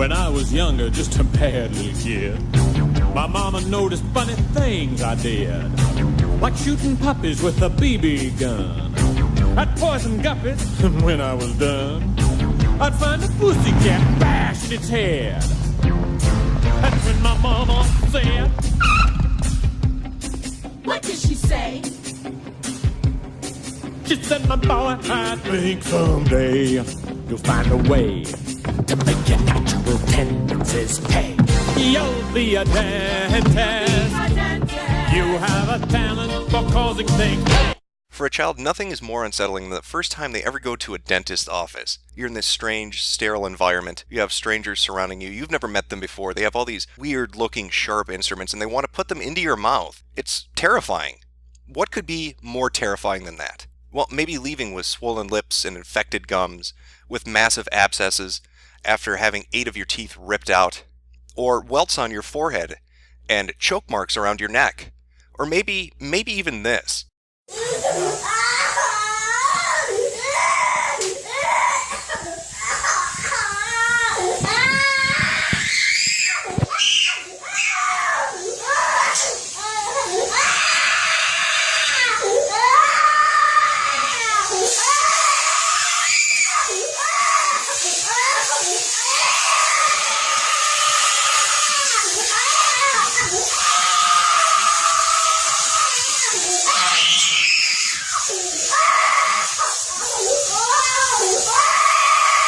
When I was younger, just a bad little kid, my mama noticed funny things I did, like shooting puppies with a BB gun. I'd poison guppies, and when I was done, I'd find a pussycat, bash its head. That's when my mama said, "What did she say?" She said, "My boy, I think someday you'll find a way to make your natural tendencies pay. You'll be a dentist. You have a talent for causing things pay." For a child, nothing is more unsettling than the first time they ever go to a dentist's office. You're in this strange, sterile environment. You have strangers surrounding you. You've never met them before. They have all these weird-looking, sharp instruments, and they want to put them into your mouth. It's terrifying. What could be more terrifying than that? Well, maybe leaving with swollen lips and infected gums, with massive abscesses after having 8 of your teeth ripped out, or welts on your forehead and choke marks around your neck, or maybe even this.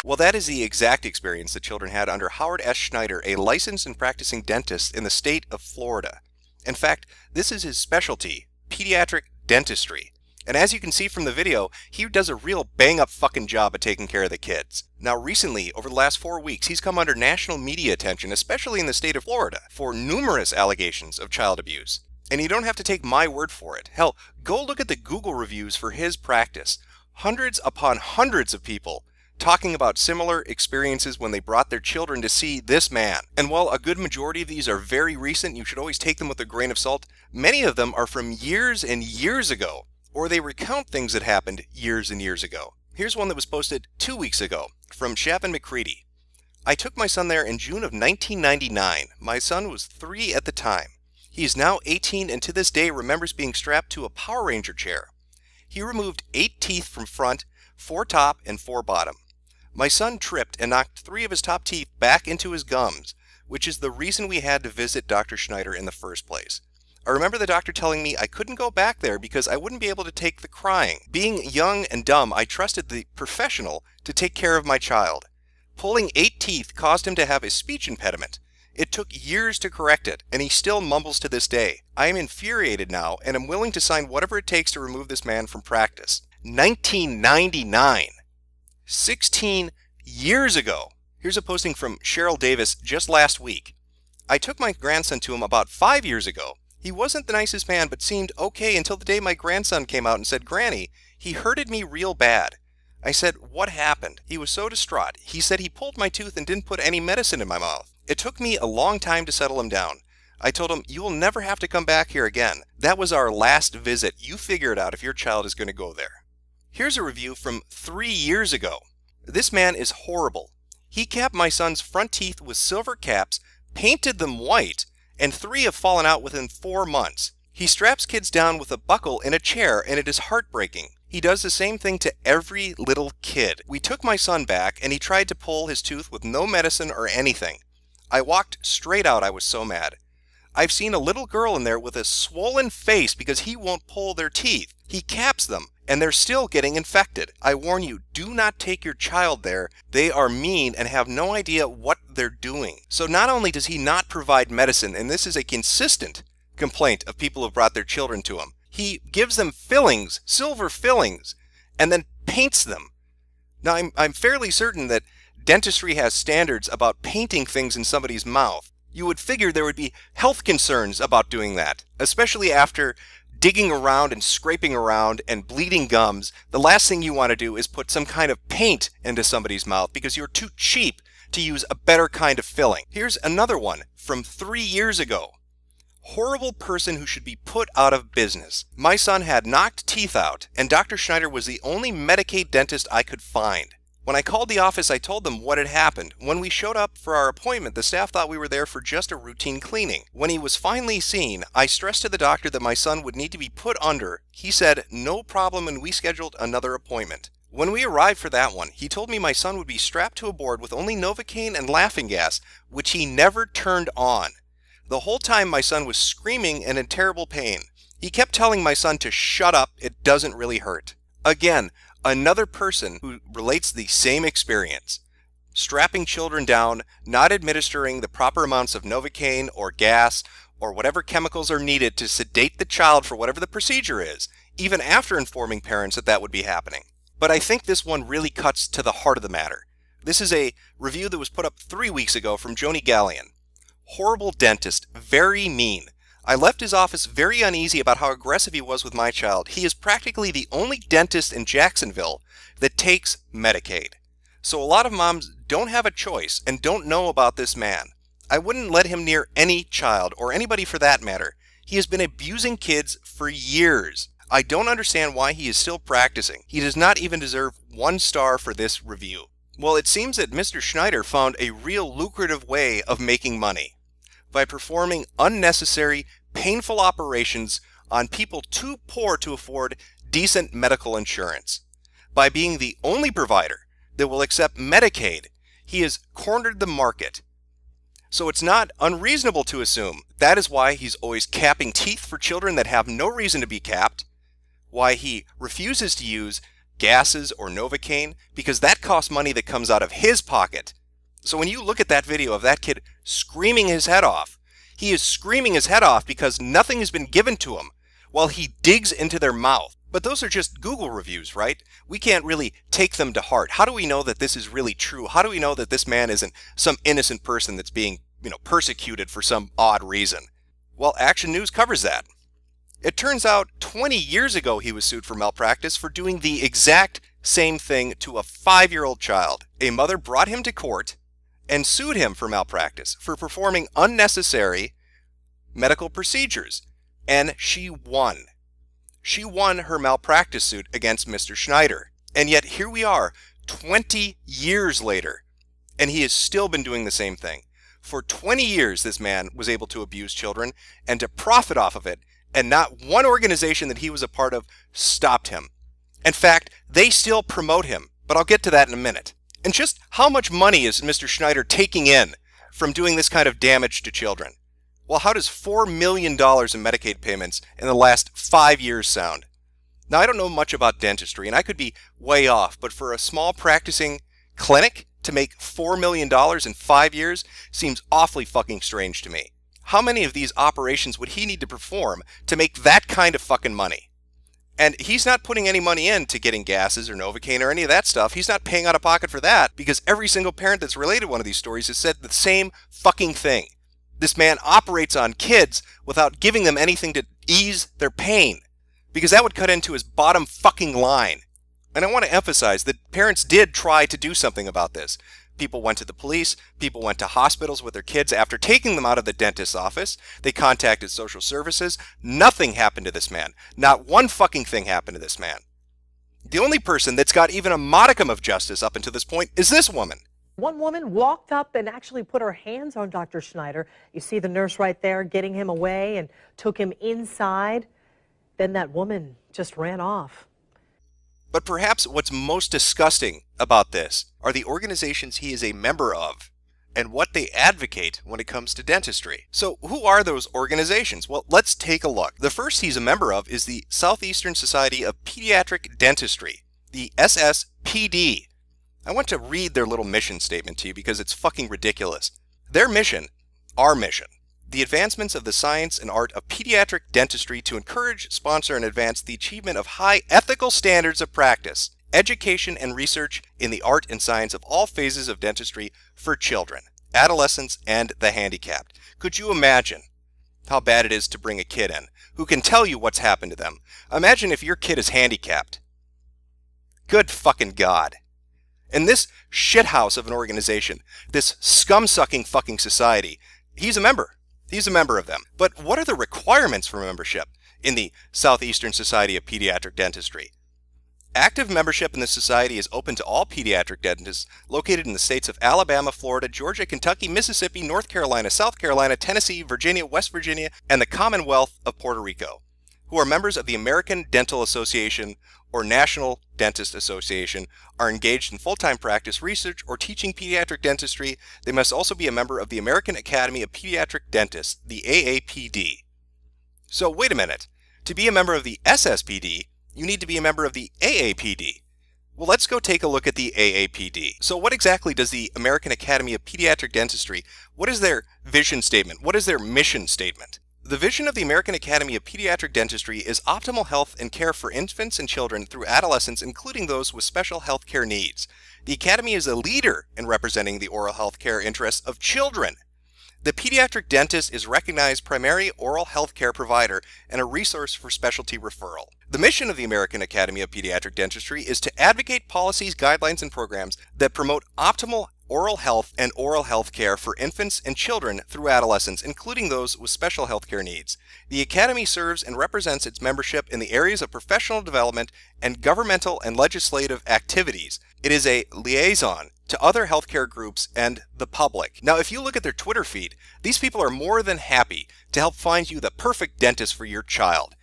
Well, that is the exact experience the children had under Howard S. Schneider, a licensed and practicing dentist in the state of Florida. In fact, this is his specialty, pediatric dentistry. And as you can see from the video, he does a real bang-up fucking job at taking care of the kids. Now recently, over the last 4 weeks, he's come under national media attention, especially in the state of Florida, for numerous allegations of child abuse. And you don't have to take my word for it. Hell, go look at the Google reviews for his practice. Hundreds upon hundreds of people talking about similar experiences when they brought their children to see this man. And while a good majority of these are very recent, you should always take them with a grain of salt, many of them are from years and years ago, or they recount things that happened years and years ago. Here's one that was posted 2 weeks ago from Shavin McCready. "I took my son there in June of 1999. My son was 3 at the time. He is now 18 and to this day remembers being strapped to a Power Ranger chair. He removed 8 teeth from front, 4 top and 4 bottom. My son tripped and knocked 3 of his top teeth back into his gums, which is the reason we had to visit Dr. Schneider in the first place. I remember the doctor telling me I couldn't go back there because I wouldn't be able to take the crying. Being young and dumb, I trusted the professional to take care of my child. Pulling 8 teeth caused him to have a speech impediment. It took years to correct it, and he still mumbles to this day. I am infuriated now, and am willing to sign whatever it takes to remove this man from practice." 1999. 16 years ago. Here's a posting from Cheryl Davis just last week. "I took my grandson to him about 5 years ago. He wasn't the nicest man, but seemed okay until the day my grandson came out and said, 'Granny, he hurted me real bad.' I said, 'What happened?' He was so distraught. He said he pulled my tooth and didn't put any medicine in my mouth. It took me a long time to settle him down. I told him, 'You will never have to come back here again. That was our last visit. You figure it out if your child is going to go there.' Here's a review from 3 years ago. "This man is horrible. He capped my son's front teeth with silver caps, painted them white, and 3 have fallen out within 4 months. He straps kids down with a buckle in a chair, and it is heartbreaking. He does the same thing to every little kid. We took my son back, and he tried to pull his tooth with no medicine or anything. I walked straight out. I was so mad. I've seen a little girl in there with a swollen face because he won't pull their teeth. He caps them, and they're still getting infected. I warn you, do not take your child there. They are mean and have no idea what they're doing." So not only does he not provide medicine, and this is a consistent complaint of people who have brought their children to him, he gives them fillings, silver fillings, and then paints them. Now, I'm fairly certain that dentistry has standards about painting things in somebody's mouth. You would figure there would be health concerns about doing that, especially after digging around and scraping around and bleeding gums. The last thing you want to do is put some kind of paint into somebody's mouth because you're too cheap to use a better kind of filling. Here's another one from 3 years ago. "Horrible person who should be put out of business. My son had knocked teeth out, and Dr. Schneider was the only Medicaid dentist I could find. When I called the office, I told them what had happened. When we showed up for our appointment, the staff thought we were there for just a routine cleaning. When he was finally seen, I stressed to the doctor that my son would need to be put under. He said, no problem, and we scheduled another appointment. When we arrived for that one, he told me my son would be strapped to a board with only Novocaine and laughing gas, which he never turned on. The whole time my son was screaming and in terrible pain. He kept telling my son to shut up, it doesn't really hurt. Again, another person who relates the same experience. Strapping children down, not administering the proper amounts of Novocaine or gas or whatever chemicals are needed to sedate the child for whatever the procedure is, even after informing parents that that would be happening. But I think this one really cuts to the heart of the matter. This is a review that was put up 3 weeks ago from Joni Gallion. Horrible dentist, very mean. I left his office very uneasy about how aggressive he was with my child. He is practically the only dentist in Jacksonville that takes Medicaid. So a lot of moms don't have a choice and don't know about this man. I wouldn't let him near any child, or anybody for that matter. He has been abusing kids for years. I don't understand why he is still practicing. He does not even deserve 1 star for this review. Well, it seems that Mr. Schneider found a real lucrative way of making money by performing unnecessary, painful operations on people too poor to afford decent medical insurance. By being the only provider that will accept Medicaid, he has cornered the market. So it's not unreasonable to assume that is why he's always capping teeth for children that have no reason to be capped, why he refuses to use gases or Novocaine, because that costs money that comes out of his pocket. So when you look at that video of that kid screaming his head off, he is screaming his head off because nothing has been given to him while he digs into their mouth. But those are just Google reviews, right? We can't really take them to heart. How do we know that this is really true? How do we know that this man isn't some innocent person that's being, persecuted for some odd reason? Well, Action News covers that. It turns out 20 years ago he was sued for malpractice for doing the exact same thing to a 5-year-old child. A mother brought him to court and sued him for malpractice, for performing unnecessary medical procedures. And she won. She won her malpractice suit against Mr. Schneider. And yet here we are, 20 years later, and he has still been doing the same thing. For 20 years, this man was able to abuse children and to profit off of it, and not one organization that he was a part of stopped him. In fact, they still promote him, but I'll get to that in a minute. And just how much money is Mr. Schneider taking in from doing this kind of damage to children? Well, how does $4 million in Medicaid payments in the last 5 years sound? Now, I don't know much about dentistry, and I could be way off, but for a small practicing clinic to make $4 million in 5 years seems awfully fucking strange to me. How many of these operations would he need to perform to make that kind of fucking money? And he's not putting any money into getting gases or Novocaine or any of that stuff. He's not paying out of pocket for that, because every single parent that's related to one of these stories has said the same fucking thing. This man operates on kids without giving them anything to ease their pain, because that would cut into his bottom fucking line. And I want to emphasize that parents did try to do something about this. People went to the police, people went to hospitals with their kids after taking them out of the dentist's office. They contacted social services. Nothing happened to this man. Not one fucking thing happened to this man. The only person that's got even a modicum of justice up until this point is this woman. One woman walked up and actually put her hands on Dr. Schneider. You see the nurse right there getting him away and took him inside. Then that woman just ran off. But perhaps what's most disgusting about this are the organizations he is a member of and what they advocate when it comes to dentistry. So who are those organizations? Well, let's take a look. The first he's a member of is the Southeastern Society of Pediatric Dentistry, the SSPD. I want to read their little mission statement to you because it's fucking ridiculous. Their mission, our mission, the advancements of the science and art of pediatric dentistry to encourage, sponsor, and advance the achievement of high ethical standards of practice, education, and research in the art and science of all phases of dentistry for children, adolescents, and the handicapped. Could you imagine how bad it is to bring a kid in who can tell you what's happened to them? Imagine if your kid is handicapped. Good fucking God. And this shithouse of an organization, this scum-sucking fucking society, he's a member. He's a member of them. But what are the requirements for membership in the Southeastern Society of Pediatric Dentistry? Active membership in the society is open to all pediatric dentists located in the states of Alabama, Florida, Georgia, Kentucky, Mississippi, North Carolina, South Carolina, Tennessee, Virginia, West Virginia, and the Commonwealth of Puerto Rico, who are members of the American Dental Association or National Dentist Association, are engaged in full-time practice, research, or teaching pediatric dentistry. They must also be a member of the American Academy of Pediatric Dentists, the AAPD. So wait a minute. To be a member of the SSPD, you need to be a member of the AAPD. Well, let's go take a look at the AAPD. So what exactly does the American Academy of Pediatric Dentistry, what is their vision statement? What is their mission statement? The vision of the American Academy of Pediatric Dentistry is optimal health and care for infants and children through adolescence, including those with special health care needs. The Academy is a leader in representing the oral health care interests of children. The pediatric dentist is recognized primary oral health care provider and a resource for specialty referral. The mission of the American Academy of Pediatric Dentistry is to advocate policies, guidelines, and programs that promote optimal oral health and oral health care for infants and children through adolescence, including those with special health care needs. The Academy serves and represents its membership in the areas of professional development and governmental and legislative activities. It is a liaison to other healthcare groups and the public. Now, if you look at their Twitter feed, these people are more than happy to help find you the perfect dentist for your child.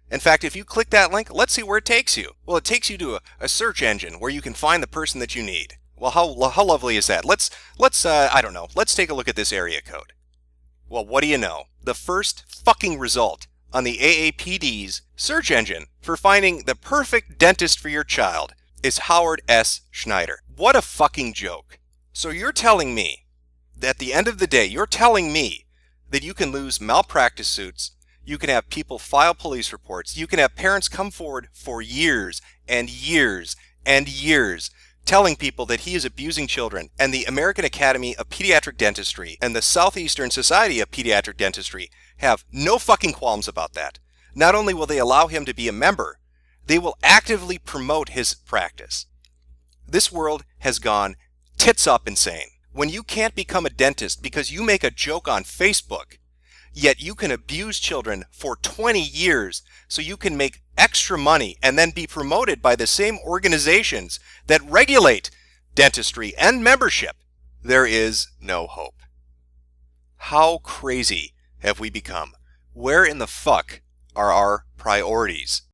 In fact, if you click that link, let's see where it takes you. Well, it takes you to a search engine where you can find the person that you need. Well, how lovely is that? Let's take a look at this area code. Well, what do you know? The first fucking result on the AAPD's search engine for finding the perfect dentist for your child is Howard S. Schneider. What a fucking joke. So you're telling me that at the end of the day, you're telling me that you can lose malpractice suits, you can have people file police reports, you can have parents come forward for years and years and years telling people that he is abusing children, and the American Academy of Pediatric Dentistry and the Southeastern Society of Pediatric Dentistry have no fucking qualms about that. Not only will they allow him to be a member, they will actively promote his practice. This world has gone tits up insane. When you can't become a dentist because you make a joke on Facebook, yet you can abuse children for 20 years so you can make extra money and then be promoted by the same organizations that regulate dentistry and membership, there is no hope. How crazy have we become? Where in the fuck are our priorities?